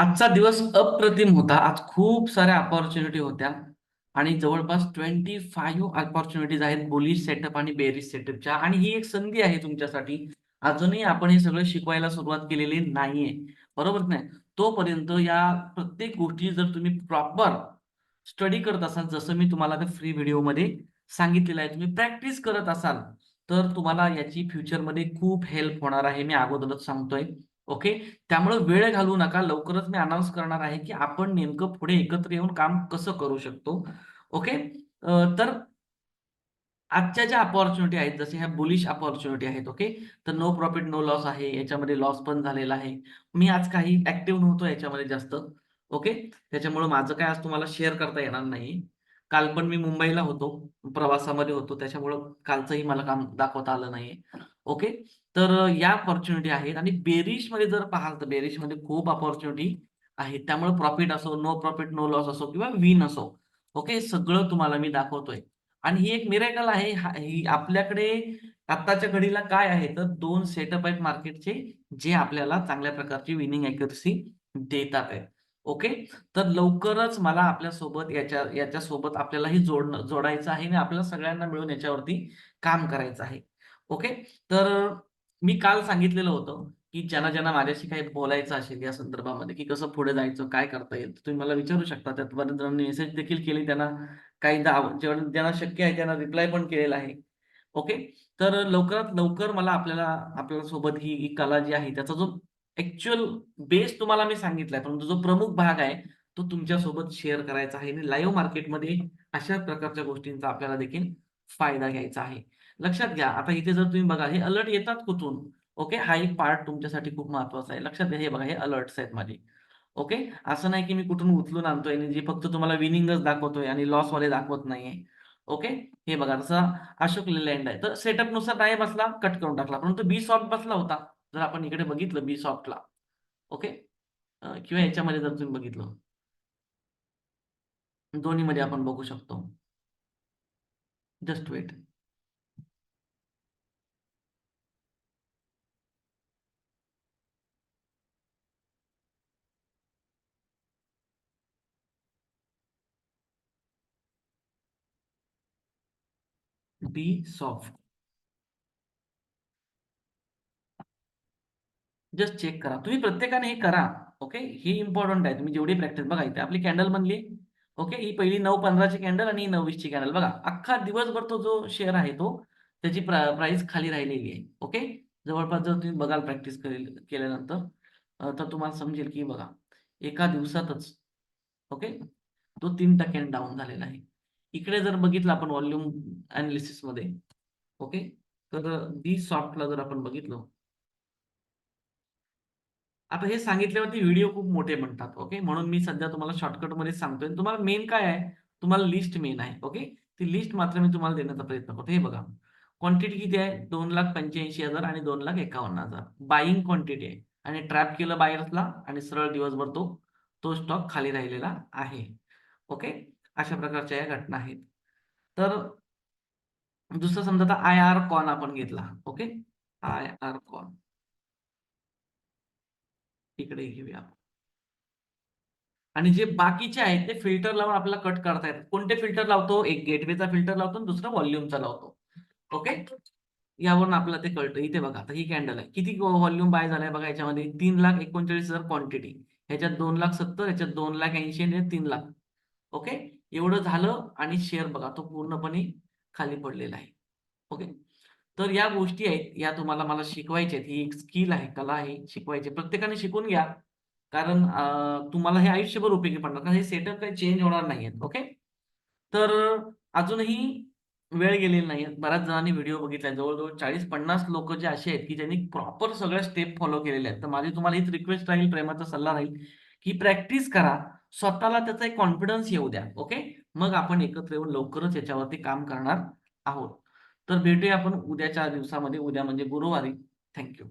आजचा दिवस अप्रतिम होता. आज खूप साऱ्या अपॉर्च्युनिटी होत्या आणि जवळपास 25 अपॉर्च्युनिटीज आहेत बुलिश सेटअप आणि बेरिश सेटअपच्या आणि ही एक संधी आहे तुमच्यासाठी. अजूनही आपण हे सगळं शिकवायला सुरुवात केलेली नाहीये. बरोबर की नाही? तोपर्यंत या प्रत्येक गोष्टी जर तुम्ही प्रॉपर स्टडी करत असाल, जसं मी तुम्हाला त्या फ्री व्हिडिओमध्ये सांगितलेलं आहे, तुम्ही प्रॅक्टिस करत असाल, तर तुम्हाला याची फ्युचरमध्ये खूप हेल्प होणार आहे. मी अगोदरच सांगतोय. ओके. त्यामुळे वेळ घालवू नका. लवकरच मी अनाउन्स करणार आहे, की आपण नेमकं पुढे एकत्र येऊन काम कसं करू शकतो. ओके. तर आजच्या ज्या अपॉर्च्युनिटी आहेत, जसे ह्या बुलिश अपॉर्च्युनिटी आहेत, ओके. तर नो प्रॉफिट नो लॉस आहे. याच्यामध्ये लॉस पण झालेला आहे. मी आज काही ॲक्टिव्ह नव्हतो याच्यामध्ये जास्त. ओके. त्याच्यामुळं माझं काय आज तुम्हाला शेअर करता येणार नाही. काल पण मी मुंबईला होतो, प्रवासामध्ये होतो. त्याच्यामुळं कालचंही मला काम दाखवता आलं नाहीये. ओके. तर या अपॉर्च्युनिटी आहेत आणि बेरिशमध्ये जर पाहाल, तर बेरिशमध्ये खूप अपॉर्च्युनिटी आहेत. त्यामुळे प्रॉफिट असो, नो प्रॉफिट नो लॉस असो किंवा विन असो, ओके. सगळं तुम्हाला मी दाखवतोय. आणि ही एक मिरेकल आहे. ही आपल्याकडे आत्ताच्या घडीला काय आहे, तर 2 सेटअप आहेत मार्केटचे, जे आपल्याला चांगल्या प्रकारची विनिंग ॲक्युरसी देतात आहेत. ओके. तर लवकरच मला आपल्यासोबत याच्यासोबत आपल्यालाही जोडायचं आहे आणि आपल्याला सगळ्यांना मिळून याच्यावरती काम करायचं आहे. ओके. तर मी काल सांगितलेलं होतं, की ज्यांना माझ्याशी काही बोलायचं असेल या संदर्भामध्ये, की कसं पुढे जायचं, काय करता येईल, तर तुम्ही मला विचारू शकता. त्यात बऱ्याच जणांनी मेसेज देखील केली. त्यांना काहींदा ज्यांना शक्य आहे त्यांना रिप्लाय पण केलेला आहे. ओके. तर लवकरात लवकर मला आपल्यासोबत ही कला जी आहे त्याचा जो ॲक्चुअल बेस तुम्हाला मी सांगितलाय, परंतु जो प्रमुख भाग आहे तो तुमच्यासोबत शेअर करायचा आहे आणि लाईव्ह मार्केटमध्ये अशा प्रकारच्या गोष्टींचा आपल्याला देखील फायदा घ्यायचा आहे. लक्षात घ्या, आता इथे जर तुम्ही बघा हे अलर्ट येतात कुठून? ओके. हा एक पार्ट तुमच्यासाठी खूप महत्त्वाचा आहे. लक्षात घ्या, हे बघा हे अलर्ट्स आहेत माझे. ओके. असं नाही की मी कुठून उचलून आणतोय आणि जे फक्त तुम्हाला विनिंगच दाखवतोय आणि लॉसवाले दाखवत नाहीये. ओके. हे बघा जसा अशोक लेलँड आहे. तर सेटअपनुसार नाही बसला, कट करून टाकला. परंतु बी सॉफ्ट बसला होता. जर आपण इकडे बघितलं बी सॉफ्टला. ओके. किंवा याच्यामध्ये जर तुम्ही बघितलं, दोन्हीमध्ये आपण बघू शकतो. Just wait. Be soft. Just check करा. तुम्ही प्रत्येकाने हे करा. ओके. हे इम्पोर्टंट आहे. तुम्ही जेवढी प्रॅक्टिस बघा इथे आपली कॅन्डल बनली. ओके. ही पहिली 9:15 ची कॅन्डल आणि ही 9:20 ची कॅन्डल बघा. अख्खा दिवसभर तो जो शेअर आहे तो त्याची प्राइस खाली राहिलेली आहे. ओके. जवळपास जर तुम्ही बघाल प्रॅक्टिस केल्यानंतर तर तुम्हाला समजेल की बघा एका दिवसातच ओके तो 3% डाउन झालेला आहे. इकडे जर बघितलं आपण व्हॉल्यूम एनालिसिसमध्ये ओके. तर बी सॉफ्टला जर आपण बघितलं, आता हे सांगितल्यावरती व्हिडिओ खूप मोठे बनतात. ओके. म्हणून मी सध्या तुम्हाला शॉर्टकटमध्ये सांगतोय. तुम्हाला मेन काय आहे? तुम्हाला लिस्ट मेन आहे. ओके. ती लिस्ट मात्र मी तुम्हाला देण्याचा प्रयत्न करतो. हे बघा. क्वांटिटी किती आहे? 2,85,000 आणि 2,51,000 बायिंग क्वांटिटी आहे आणि ट्रॅप केलं बायर्सला आणि सरळ दिवसभर तो स्टॉक खाली राहिलेला आहे. ओके. अशा प्रकारच्या या घटना आहेत. तर दुसरं समजा आता आय-आर कॉन आपण घेतला. ओके. आय-आर कॉन इकडे घेऊया. आणि जे बाकीचे आहेत ते फिल्टर लावून आपल्याला कट करता येतात. कोणते फिल्टर लावतो? एक गेटवेचा फिल्टर लावतो आणि दुसरा व्हॉल्यूमचा लावतो. ओके. यावरून आपल्याला ते कळतं. इथे बघा आता ही कॅन्डल आहे. किती व्हॉल्यूम बाय झालाय बघा याच्यामध्ये 3,39,000 क्वांटिटी. ह्याच्यात 2,70,000 ह्याच्यात 2,80,000 आणि 3,00,000. ओके. एवढं झालं आणि शेअर बघा तो पूर्णपणे खाली पडलेला आहे. ओके. तर या गोष्टी आहेत, या तुम्हाला मला शिकवायच्या आहेत. ही एक स्किल आहे, कला आहे, शिकवायची. प्रत्येकाने शिकून घ्या. कारण तुम्हाला हे आयुष्यभर उपयोगी पडणार. कारण हे सेटअप काही चेंज होणार नाहीयेत. ओके. तर अजूनही वेळ गेलेली नाहीये. बऱ्याच जणांनी व्हिडिओ बघितलाय. जवळ-जवळ 40-50 लोकं जे असे आहेत, की ज्यांनी प्रॉपर सगळ्या स्टेप फॉलो केलेल्या आहेत. तर माझी तुम्हाला हीच रिक्वेस्ट राहील, प्रेमाचा सल्ला राहील, की प्रॅक्टिस करा. स्वतःला त्याचा एक कॉन्फिडन्स येऊ द्या. ओके. मग आपण एकत्र येऊन लवकरच याच्यावरती काम करणार आहोत. तर भेटूया आपण उद्याच्या दिवसामध्ये. उद्या म्हणजे गुरुवारी. थँक